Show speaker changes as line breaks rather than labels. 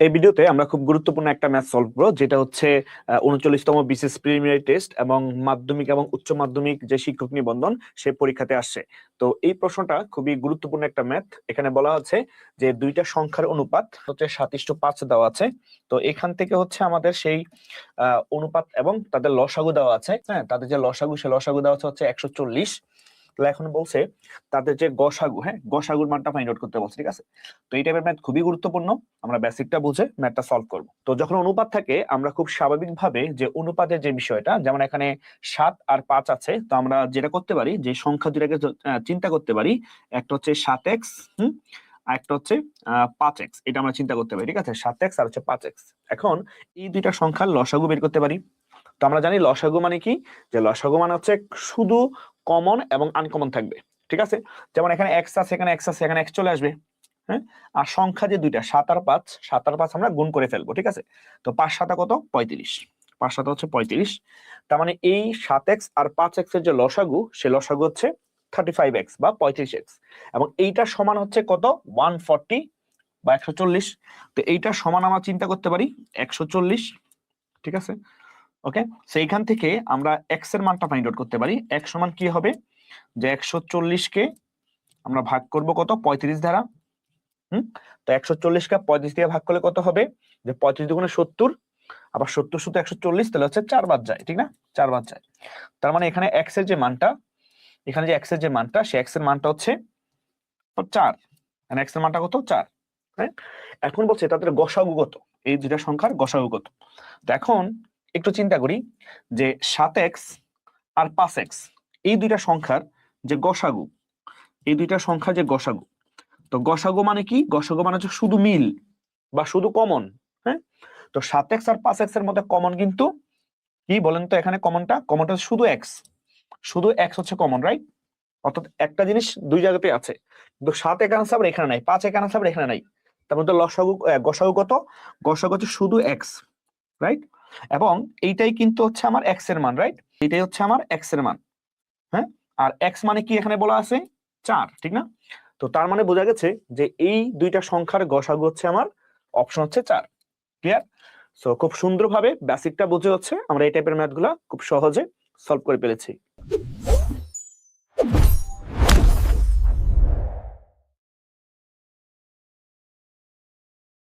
এই ভিডিওতে আমরা খুব গুরুত্বপূর্ণ একটা ম্যাথ সলভ করব, যেটা হচ্ছে 39তম বিসিএস প্রিলিমিনারি টেস্ট এবং মাধ্যমিক এবং উচ্চ মাধ্যমিক যে শিক্ষক নিবন্ধন সে পরীক্ষাতে আসছে। তো এই প্রশ্নটা খুবই গুরুত্বপূর্ণ একটা ম্যাথ। এখানে বলা হচ্ছে যে দুইটা সংখ্যার অনুপাত হচ্ছে 7:5 দেওয়া আছে। তো এখান থেকে হচ্ছে আমাদের সেই অনুপাত এবং তাদের লসাগু দেওয়া আছে। হ্যাঁ, তাদের যে লসাগু, সে লসাগু দেওয়া হচ্ছে 140। তো এখন বলছে তাদের যে গসাগু, হ্যাঁ গসাগুর মানটা ফাইন্ড আউট করতে বলছে। ঠিক আছে, তো এই টাইপের ম্যাথ খুবই গুরুত্বপূর্ণ। আমরা বেসিকটা বুঝে ম্যাথটা সলভ করব। তো যখন অনুপাত থাকে আমরা খুব স্বাভাবিকভাবে যে অনুপাতের যে বিষয়টা, যেমন এখানে 7 আর 5 আছে, তো আমরা যেটা করতে পারি যে সংখ্যা দুটাকে চিন্তা করতে পারি। একটা হচ্ছে 7x, আর একটা হচ্ছে 5x। এটা আমরা চিন্তা করতে পারি। ঠিক আছে, 7x আর হচ্ছে 5x। এখন এই দুইটা সংখ্যার লসাগু বের করতে পারি। তো আমরা জানি লসাগু মানে কি, যে লসাগু মানে হচ্ছে শুধু কমন এবং আনকমন থাকবে। ঠিক আছে, যেমন এখানে এক্স আছে, এখানে এক্স আছে, এখানে এক্স চলে আসবে। হ্যাঁ, আর সংখ্যা যে দুইটা 7 আর 5, 7 আর 5 আমরা গুণ করে ফেলবো। ঠিক আছে, তো 5 7 কত, 35। 5 7 হচ্ছে 35। তার মানে এই 7x আর 5x এর যে লসাগু, সে লসাগু হচ্ছে 35x বা 35x, এবং এইটা সমান হচ্ছে কত, 140 বা 140। তো এইটা সমান আমরা চিন্তা করতে পারি 140। ঠিক আছে, ওকে। সেইখান থেকে আমরা এক্স এর মানটা ফাইন্ড আউট করতে পারি। এক্স সমান কি হবে, যে 140 কে আমরা ভাগ করব কত, 35 দ্বারা। তো 140 কে 35 দিয়ে ভাগ করলে কত হবে, যে 35 দুগুণে 70, আবার 70 সুতো 140, তাহলে হচ্ছে 4 বাদ যায়। ঠিক না, 4 বাদ যায়। তার মানে এখানে এক্স এর যে মানটা, এখানে যে এক্স এর যে মানটা, সে এক্স এর মানটা হচ্ছে 4। মানে এক্স এর মানটা কত, 4। হ্যাঁ, এখন বলছে তাদের গসাগু কত, এই দুইটা সংখ্যার গসাগু কত। তো এখন একটু চিন্তা করি যে 7x আর 5x, এই দুইটা সংখ্যার যে গসাগু, এই দুইটা সংখ্যার যে গসাগু, তো গসাগু মানে কি, গসাগু মানে হচ্ছে শুধু মিল বা শুধু কমন। হ্যাঁ, তো 7x আর 5x এর মধ্যে কমন কিন্তু কি বলেন তো, এখানে কমনটা শুধু এক্স, শুধু এক্স হচ্ছে কমন, রাইট? অর্থাৎ একটা জিনিস দুই জায়গাতে আছে, কিন্তু 7 এখানে আছে আবার এখানে নাই, 5 এখানে আছে আবার এখানে নাই। তার মধ্যে লসাগু গসাগু কত, গসাগু হচ্ছে শুধু এক্স, রাইট? এবং এইটাই কিন্তু হচ্ছে আমার এক্স এর মান, রাইট? এটাই হচ্ছে আমার এক্স এর মান। হ্যাঁ, আর এক্স মানে কি এখানে বলা আছে 4, ঠিক না? তো তার মানে বোঝা গেছে যে এই দুইটা সংখ্যার গসাগু হচ্ছে আমার অপশন হচ্ছে 4। ক্লিয়ার? সো খুব সুন্দরভাবে বেসিকটা বুঝে হচ্ছে আমরা এই টাইপের ম্যাথ গুলা খুব সহজে সলভ করে ফেলেছি।